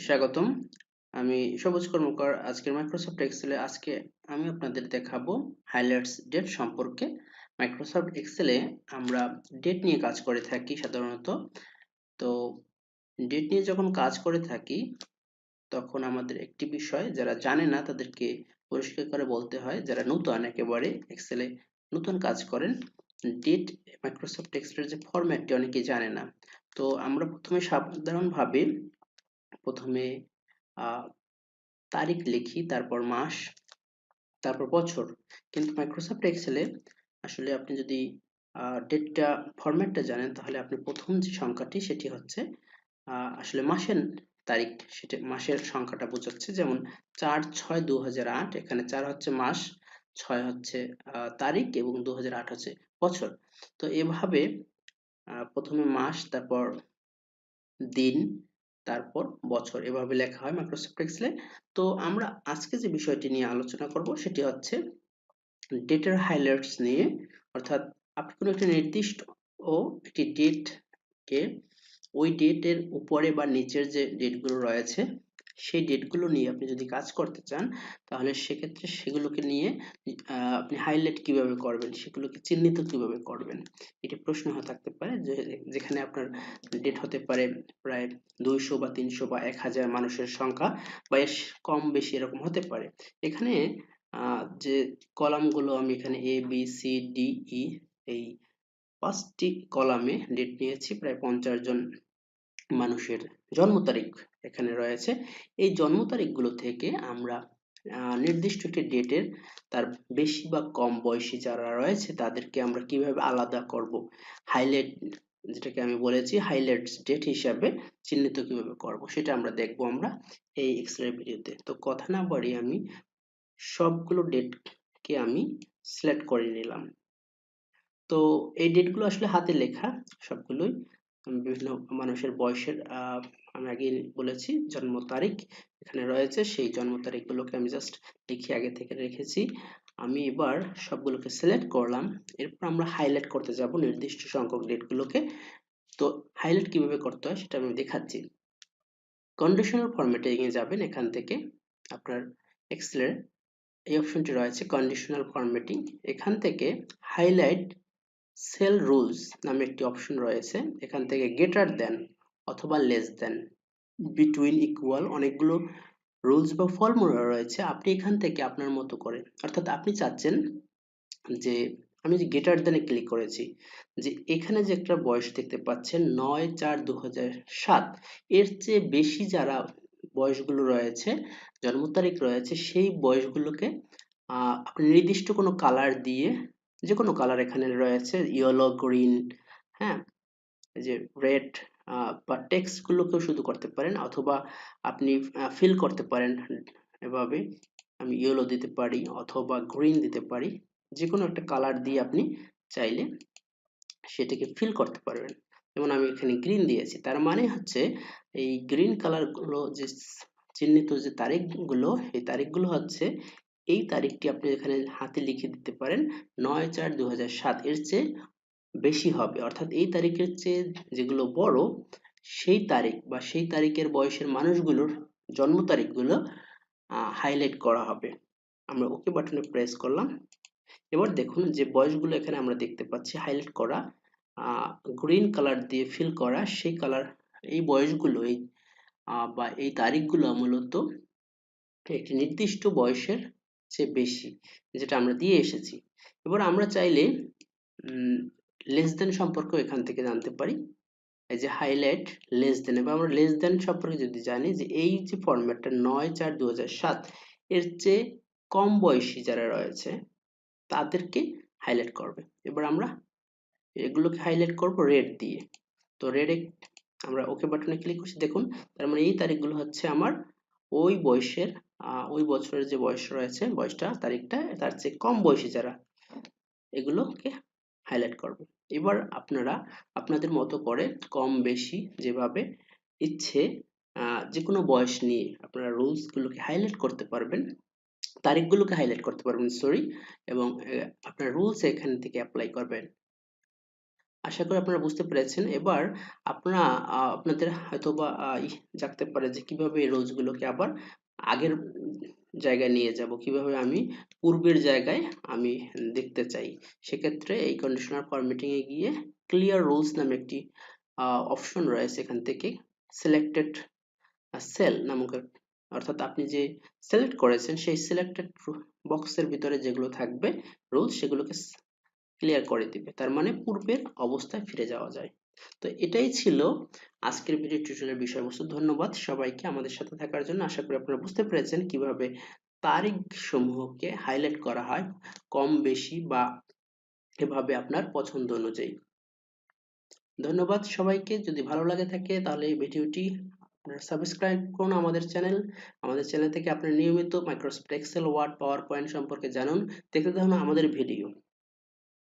স্বাগতম। আমি সবুজ কর্মকার। আজকের মাইক্রোসফট এক্সেলে আমি আপনাদের দেখাবো হাইলাইটস ডেট সম্পর্কে। মাইক্রোসফট এক্সেলে আমরা ডেট নিয়ে কাজ করে থাকি সাধারণত। তো ডেট নিয়ে যখন কাজ করে থাকি তখন আমাদের একটি বিষয় যারা জানে না তাদেরকে পরিষ্কার করে বলতে হয়, যারা নতুন একেবারে এক্সেলে নতুন কাজ করেন, ডেট মাইক্রোসফট এক্সেলের যে ফরম্যাটটি অনেকেই জানে না। তো আমরা প্রথমে তারিখ লিখি, তারপর মাস, তারপর বছর। কিন্তু মাইক্রোসফট এক্সেলে আসলে আপনি যদি ডেটটা ফরম্যাটটা জানেন তাহলে আপনি প্রথম যে সংখ্যাটি সেটি হচ্ছে আসলে মাসের তারিখ, সেটা মাসের সংখ্যাটা বোঝাচ্ছে। যেমন 4/6/2008, এখানে 4 হচ্ছে মাস, 6 হচ্ছে তারিখ এবং 2008 হচ্ছে বছর। তো এভাবে প্রথমে মাস, তারপর দিন, তারপর বছর, এভাবে লেখা হয় মাইক্রোসফট এক্সেলে। তো আমরা আজকে যে বিষয়টি নিয়ে আলোচনা করব সেটি হচ্ছে ডেটার হাইলাইটস নিয়ে। অর্থাৎ আপনি কোনো একটা নির্দিষ্ট একটি ডেটকে, ওই ডেটের উপরে বা নিচের যে ডেটগুলো রয়েছে সেই ডেটগুলো নিয়ে আপনি যদি কাজ করতে চান তাহলে সেক্ষেত্রে সেগুলোকে নিয়ে আপনি হাইলাইট কিভাবে করবেন, সেগুলোকে চিহ্নিত কিভাবে করবেন, এটি প্রশ্ন হয়ে থাকতে পারে। যেখানে আপনার ডেট হতে পারে প্রায় 200 বা 300 বা 1000 মানুষের সংখ্যা, বা এর কম বেশি এরকম হতে পারে। এখানে যে কলামগুলো আমি এখানে A B C D E, এই 5টি কলামে ডেট নিয়েছি। প্রায় 50 জন মানুষের জন্ম তারিখ এখানে রয়েছে। এই জন্ম তারিখগুলো থেকে আমরা নির্দিষ্ট একটি ডেটের তার বেশি বা কম বয়সী যারা রয়েছে তাদেরকে আমরা কিভাবে আলাদা করব, হাইলাইট, যেটাকে আমি বলেছি হাইলাইটস ডেট হিসাবে চিহ্নিত কিভাবে করব, সেটা আমরা দেখবো এই এক্সেলের ভিডিওতে। তো কথা না বাড়িয়ে আমি সবগুলো ডেটকে আমি সিলেক্ট করে নিলাম। তো এই ডেটগুলো আসলে হাতে লেখা সবগুলোই, বিভিন্ন মানুষের বয়সের আমি আগে বলেছি জন্ম তারিখ এখানে রয়েছে, সেই জন্ম তারিখগুলোকে আমি জাস্ট লিখে আগে থেকে রেখেছি। আমি এবার সবগুলোকে সিলেক্ট করলাম। এরপর আমরা হাইলাইট করতে যাব নির্দিষ্ট সংখ্যক ডেটগুলোকে। তো হাইলাইট কিভাবে করতে হয় সেটা আমি দেখাচ্ছি। কন্ডিশনাল ফরম্যাটে নিয়ে যাবেন। এখান থেকে আপনার এক্সেলের এই অপশনটি রয়েছে কন্ডিশনাল ফরম্যাটিং। এখান থেকে হাইলাইট সেল রুলস নামে একটি অপশন রয়েছে। এখান থেকে গ্রেটার দেন অথবা লেস দেন, বিটুইন, ইকুয়াল, অনেকগুলো রুলস বা ফর্মুলা রয়েছে। আপনি এখান থেকে আপনার মতো করে, অর্থাৎ আপনি চাচ্ছেন যে, আমি যে গ্রেটার দেনে ক্লিক করেছি, যে এখানে যে একটা বয়স দেখতে পাচ্ছেন 9/4/2007, এর চেয়ে বেশি যারা বয়সগুলো রয়েছে, জন্ম তারিখ রয়েছে, সেই বয়সগুলোকে আপনি নির্দিষ্ট কোনো কালার দিয়ে, যে কোনো কালার এখানে রয়েছে, ইয়েলো, গ্রিন, হ্যাঁ, এই যে রেড, বা টেক্সট গুলোকেও শুধু করতে পারেন, অথবা আপনি ফিল করতে পারেন এভাবে। আমি ইয়েলো দিতে পারি অথবা গ্রিন দিতে পারি, যে কোনো একটা কালার দিয়ে আপনি চাইলে সেটাকে ফিল করতে পারবেন। যেমন আমি এখানে গ্রিন দিয়েছি, তার মানে হচ্ছে এই গ্রিন কালার গুলো যে চিহ্নিত যে তারিখগুলো, এই তারিখগুলো হচ্ছে, এই তারিখটি আপনি এখানে হাতে লিখে দিতে পারেন 9/4/2007, এর চেয়ে বেশি হবে। অর্থাৎ এই তারিখের চেয়ে যেগুলো বড়, সেই তারিখ বা সেই তারিখের বয়সের মানুষগুলোর জন্ম তারিখগুলো হাইলাইট করা হবে। আমরা ওকে বাটনে প্রেস করলাম। এবার দেখুন যে বয়সগুলো এখানে আমরা দেখতে পাচ্ছি হাইলাইট করা, গ্রিন কালার দিয়ে ফিল করা, সেই কালার, এই বয়সগুলো, বা এই তারিখগুলো মূলত একটি নির্দিষ্ট বয়সের চেয়ে বেশি, যেটা আমরা দিয়ে এসেছি। এবার আমরা চাইলে লেস দেন সম্পর্কেও এখান থেকে জানতে পারি। এই যে হাইলাইট লেস দেন, এবং আমরা লেস দেন সম্পর্কে যদি জানি যে এই যে ফরম্যাটটা 9/4/2007, এর চেয়ে কম বয়সী যারা রয়েছে তাদেরকে হাইলাইট করবে। এবার আমরা এগুলোকে হাইলাইট করব রেড দিয়ে। তো রেডে আমরা ওকে বাটনে ক্লিক করছি। দেখুন, তার মানে এই তারিখগুলো হচ্ছে আমার ওই বয়সের, ওই বছরের যে বয়স রয়েছে, বয়সটা, তারিখটা তার চেয়ে কম বয়সী যারা, এগুলোকে হাইলাইট করব। এবার আপনারা আপনাদের মতো করে কম বেশি যেভাবে ইচ্ছে যে কোনো বয়স নিয়ে আপনারা রুলস গুলোকে হাইলাইট করতে পারবেন, তারিখগুলোকে হাইলাইট করতে পারবেন, সরি, এবং আপনার রুলস এখান থেকে অ্যাপ্লাই করবেন। আশা করি আপনারা বুঝতে পেরেছেন। এবার আপনারা আপনাদের হয়তোবা জাগতে পারে যে কিভাবে এই রোলস গুলোকে আবার আগের জায়গায় নিয়ে যাব, কিভাবে আমি পূর্বের জায়গায় আমি দেখতে চাই। সেক্ষেত্রে এই কন্ডিশনাল ফরম্যাটিং এ গিয়ে ক্লিয়ার রুলস নামে একটি অপশন রয়েছে, এখান থেকে সিলেক্টেড সেল নামক অর্থাৎ আপনি যে সিলেক্ট করেছেন সেই সিলেক্টেড বক্সের ভিতরে যেগুলো থাকবে রুলস সেগুলোকে ক্লিয়ার করে দিবে, তার মানে পূর্বের অবস্থায় ফিরে যাওয়া যায়। তো এটাই ছিল আজকের ভিডিও টিউটোরিয়ালের বিষয়বস্তু। ধন্যবাদ সবাইকে আমাদের সাথে থাকার জন্য। আশা করি আপনারা বুঝতে পেরেছেন কিভাবে তারিখ সমূহকে হাইলাইট করা হয় কম বেশি বা এভাবে আপনার পছন্দ অনুযায়ী। ধন্যবাদ সবাইকে। যদি ভালো লাগে থাকে তাহলে এই ভিডিওটি আপনারা সাবস্ক্রাইব করুন আমাদের চ্যানেল থেকে আপনারা নিয়মিত Microsoft Excel, Word, PowerPoint সম্পর্কে জানুন। দেখতে থাকুন আমাদের ভিডিও।